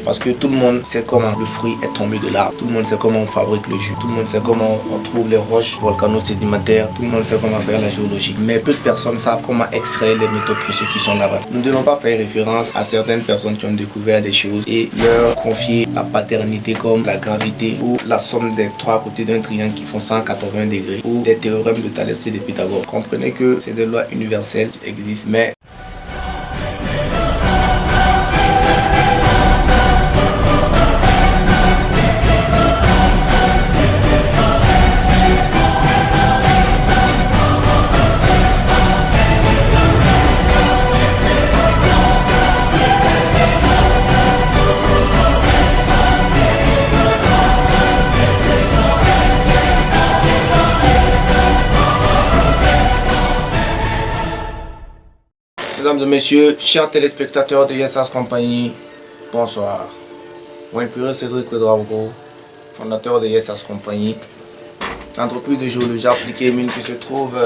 Parce que tout le monde sait comment le fruit est tombé de l'arbre. Tout le monde sait comment on fabrique le jus. Tout le monde sait comment on trouve les roches volcano-sédimentaires. Tout le monde sait comment faire la géologie. Mais peu de personnes savent comment extraire les métaux précieux qui sont là-bas. Nous ne devons pas faire référence à certaines personnes qui ont découvert des choses et leur confier la paternité comme la gravité ou la somme des trois côtés d'un triangle qui font 180 degrés ou des théorèmes de Thalès et de Pythagore. Comprenez que c'est des lois universelles qui existent, mais mesdames et messieurs, chers téléspectateurs de Yesas Compagnie, bonsoir. Moi, le Cédric Ouedraogo, fondateur de Yesas Compagnie, l'entreprise de géologie appliquée mine qui se trouve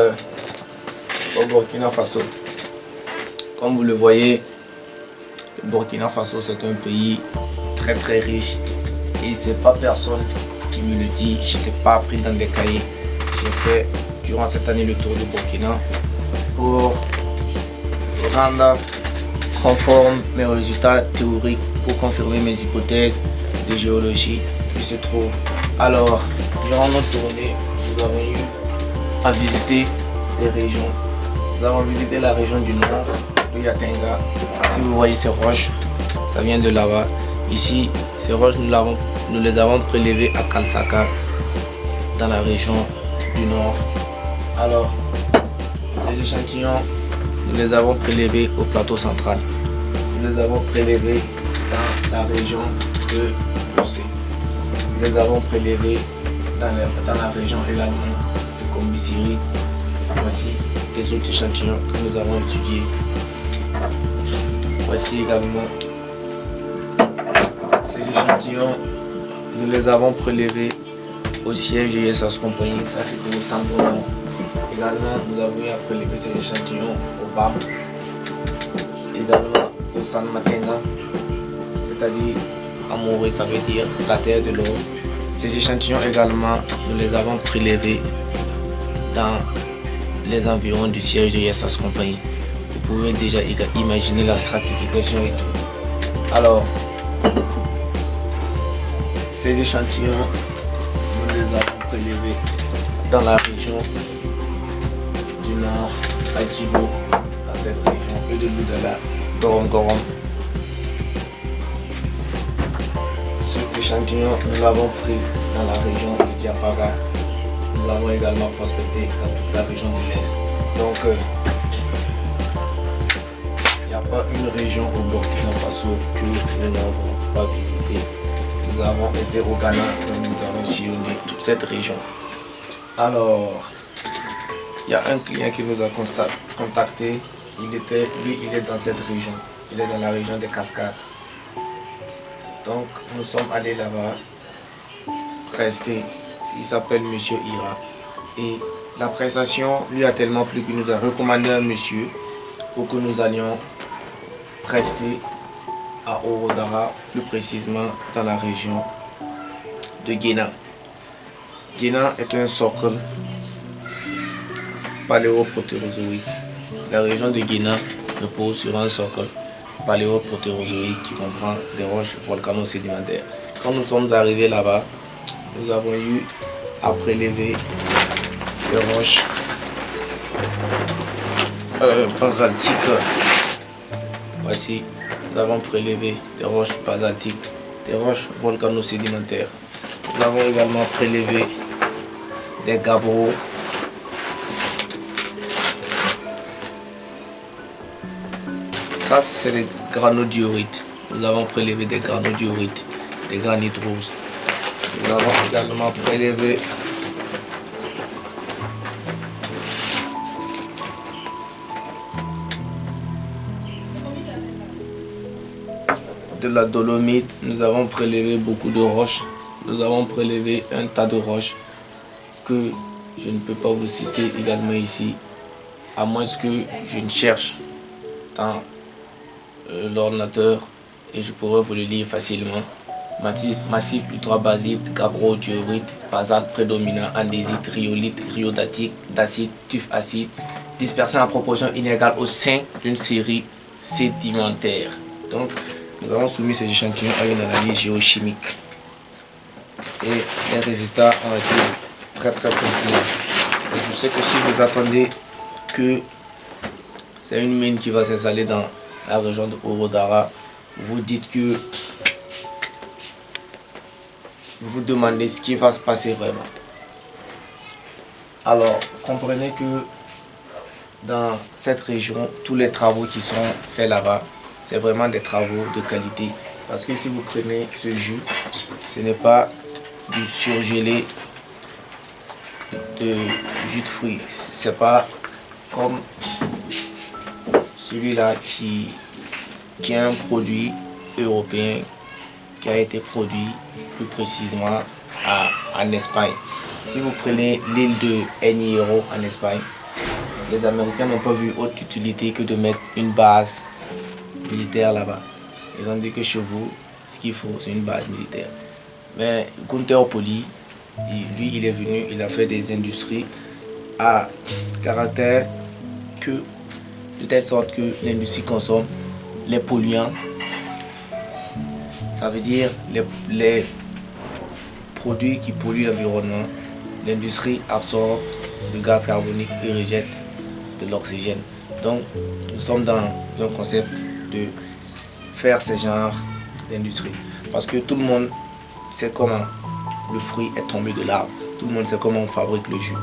au Burkina Faso. Comme vous le voyez, le Burkina Faso c'est un pays très très riche et c'est pas personne qui me le dit. Je n'étais pas appris dans des cahiers. J'ai fait durant cette année le tour du Burkina pour rendre conforme mes résultats théoriques pour confirmer mes hypothèses de géologie qui se trouvent. Alors, durant notre tournée, nous avons eu à visiter les régions. Nous avons visité la région du nord, de Yatenga. Si vous voyez ces roches, ça vient de là-bas. Ici, ces roches, nous les avons prélevées à Kalsaka, dans la région du nord. Alors, ces échantillons, nous les avons prélevés au plateau central. Nous les avons prélevés dans la région de Bossé. Nous les avons prélevés dans la région également de Kombisiri. Voici les autres échantillons que nous avons étudiés. Voici également ces échantillons. Nous les avons prélevés au siège de Yesas Compagnie. Ça c'était au centre nord. Également, nous avons eu à prélever ces échantillons au BAM, également au San Matenga, c'est-à-dire Amoré, ça veut dire la terre de l'or. Ces échantillons également, nous les avons prélevés dans les environs du siège de Yesas Compagnie. Vous pouvez déjà imaginer la stratification et tout. Alors, ces échantillons, nous les avons prélevés dans la région du nord, à Djibo, dans cette région, au début de la Gorom. Cet échantillon, nous l'avons pris dans la région de Diapaga. Nous avons également prospecté dans toute la région de l'Est. Donc, il n'y a pas une région au Burkina Faso que nous n'avons pas visité. Nous avons été au Ghana, donc nous avons sillonné toute cette région. Alors, il y a un client qui nous a contacté. Il est dans cette région. Il est dans la région des Cascades. Donc, nous sommes allés là-bas prester. Il s'appelle Monsieur Ira. Et la prestation lui a tellement plu qu'il nous a recommandé un monsieur pour que nous allions prester à Orodara, plus précisément dans la région de Guéna. Guéna est un socle paléoprotérozoïque. La région de Guéna repose sur un socle paléoprotérozoïque qui comprend des roches volcano-sédimentaires. Quand nous sommes arrivés là-bas, nous avons eu à prélever des roches basaltiques. Voici, nous avons prélevé des roches basaltiques, des roches volcano-sédimentaires. Nous avons également prélevé des gabbros. Ça, c'est des granodiorites. Nous avons prélevé des granodiorites, des granites roses. Nous avons également prélevé de la dolomite. Nous avons prélevé beaucoup de roches. Nous avons prélevé un tas de roches que je ne peux pas vous citer également ici, à moins que je ne cherche dans l'ordinateur et je pourrais vous le lire facilement. Massif ultra-basite, gabbro-diorite, basalte prédominant, andésite, rhyolite, rhyodacite, d'acide, tuf acide, dispersé en proportion inégale au sein d'une série sédimentaire. Donc, nous avons soumis ces échantillons à une analyse géochimique. Et les résultats ont été très concluants. Je sais que si vous attendez que c'est une mine qui va s'installer dans la région de Orodara, vous dites que vous vous demandez ce qui va se passer vraiment. Alors, comprenez que dans cette région, tous les travaux qui sont faits là-bas, c'est vraiment des travaux de qualité. Parce que si vous prenez ce jus, ce n'est pas du surgelé de jus de fruits. C'est pas comme celui-là qui est un produit européen qui a été produit plus précisément en Espagne. Si vous prenez l'île de El Hierro en Espagne, les Américains n'ont pas vu autre utilité que de mettre une base militaire là-bas. Ils ont dit que chez vous, ce qu'il faut, c'est une base militaire. Mais Gunther Pauli, lui, il est venu, il a fait des industries à caractère que, de telle sorte que l'industrie consomme les polluants. Ça veut dire les produits qui polluent l'environnement. L'industrie absorbe le gaz carbonique et rejette de l'oxygène. Donc, nous sommes dans un concept de faire ce genre d'industrie. Parce que tout le monde sait comment le fruit est tombé de l'arbre. Tout le monde sait comment on fabrique le jus.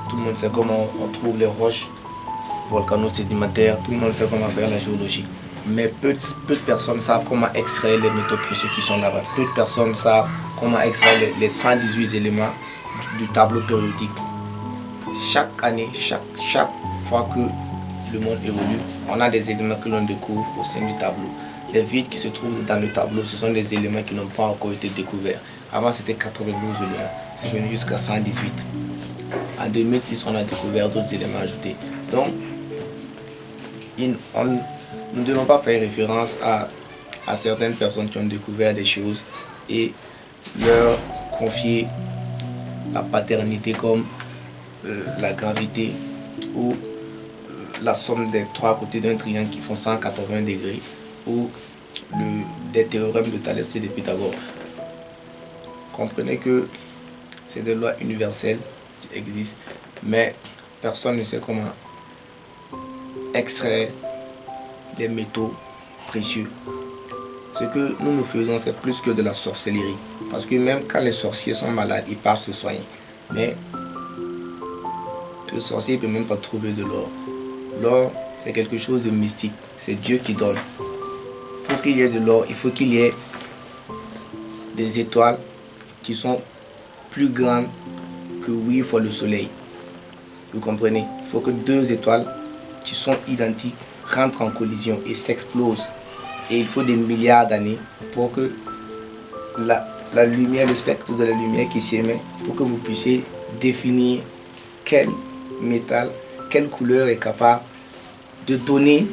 Tout le monde sait comment on trouve les roches volcano-sédimentaires. Tout le monde sait comment faire la géologie. Mais peu de personnes savent comment extraire les métaux précieux qui sont là-bas. Peu de personnes savent comment extraire les 118 éléments du tableau périodique. Chaque année, chaque fois que le monde évolue, on a des éléments que l'on découvre au sein du tableau. Les vides qui se trouvent dans le tableau, ce sont des éléments qui n'ont pas encore été découverts. Avant, c'était 92 éléments. C'est venu jusqu'à 118. En 2006, on a découvert d'autres éléments ajoutés. Donc, nous ne devons pas faire référence à certaines personnes qui ont découvert des choses et leur confier la paternité comme la gravité ou la somme des trois côtés d'un triangle qui font 180 degrés ou des théorèmes de Thalès et de Pythagore. Comprenez que c'est des lois universelles qui existent, mais personne ne sait comment extraire des métaux précieux. Ce que nous faisons, c'est plus que de la sorcellerie. Parce que même quand les sorciers sont malades, ils partent se soigner. Mais le sorcier ne peut même pas trouver de l'or. L'or, c'est quelque chose de mystique. C'est Dieu qui donne. Pour qu'il y ait de l'or, il faut qu'il y ait des étoiles qui sont plus grandes que 8 fois le soleil. Vous comprenez? Il faut que 2 étoiles qui sont identiques rentrent en collision et s'explosent. Et il faut des milliards d'années pour que la lumière, le spectre de la lumière qui s'émet, pour que vous puissiez définir quel métal, quelle couleur est capable de donner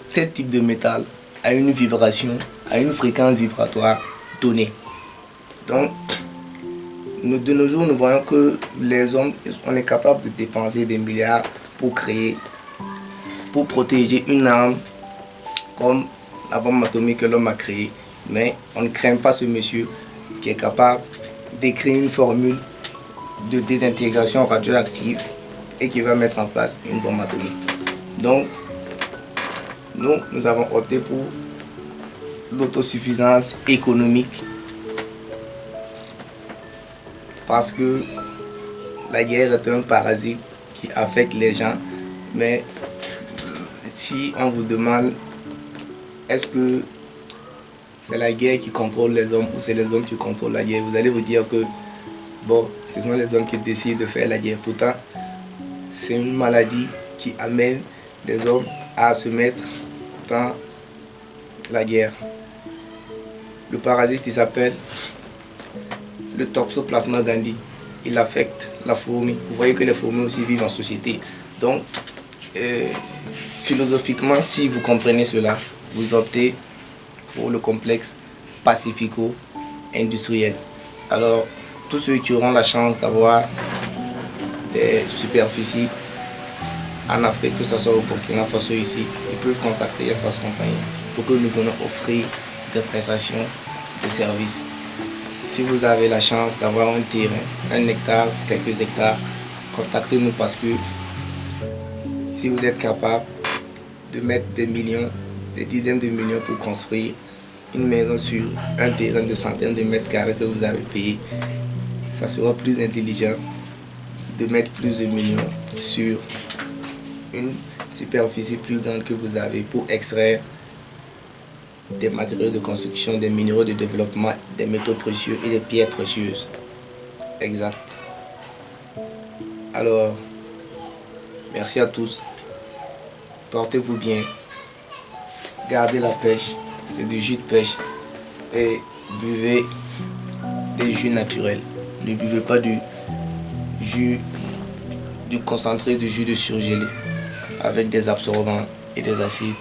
tel type de métal à une vibration, à une fréquence vibratoire donnée. Donc, de nos jours, nous voyons que les hommes, on est capable de dépenser des milliards pour créer, pour protéger une arme comme la bombe atomique que l'homme a créée. Mais on ne craint pas ce monsieur qui est capable d'écrire une formule de désintégration radioactive et qui va mettre en place une bombe atomique. Donc, nous avons opté pour l'autosuffisance économique parce que la guerre est un parasite qui affecte les gens. Mais si on vous demande est-ce que c'est la guerre qui contrôle les hommes ou c'est les hommes qui contrôlent la guerre, vous allez vous dire que bon, ce sont les hommes qui décident de faire la guerre. Pourtant, c'est une maladie qui amène les hommes à se mettre dans la guerre. Le parasite, il s'appelle le Toxoplasma gondii. Il affecte la fourmi. Vous voyez que les fourmis aussi vivent en société. Donc, philosophiquement, si vous comprenez cela, vous optez pour le complexe Pacifico industriel. Alors, tous ceux qui auront la chance d'avoir des superficies en Afrique, que ce soit au Burkina Faso ici, ils peuvent contacter Yessas Compagnie pour que nous venons offrir des prestations de services. Si vous avez la chance d'avoir un terrain, 1 hectare, quelques hectares, contactez-nous parce que si vous êtes capable de mettre des millions, des dizaines de millions pour construire une maison sur un terrain de centaines de mètres carrés que vous avez payé, ça sera plus intelligent de mettre plus de millions sur une superficie plus grande que vous avez pour extraire des matériaux de construction, des minéraux de développement, des métaux précieux et des pierres précieuses. Exact. Alors, merci à tous. Portez-vous bien. Gardez la pêche. C'est du jus de pêche. Et buvez des jus naturels. Ne buvez pas du concentré de jus de surgelé avec des absorbants et des acides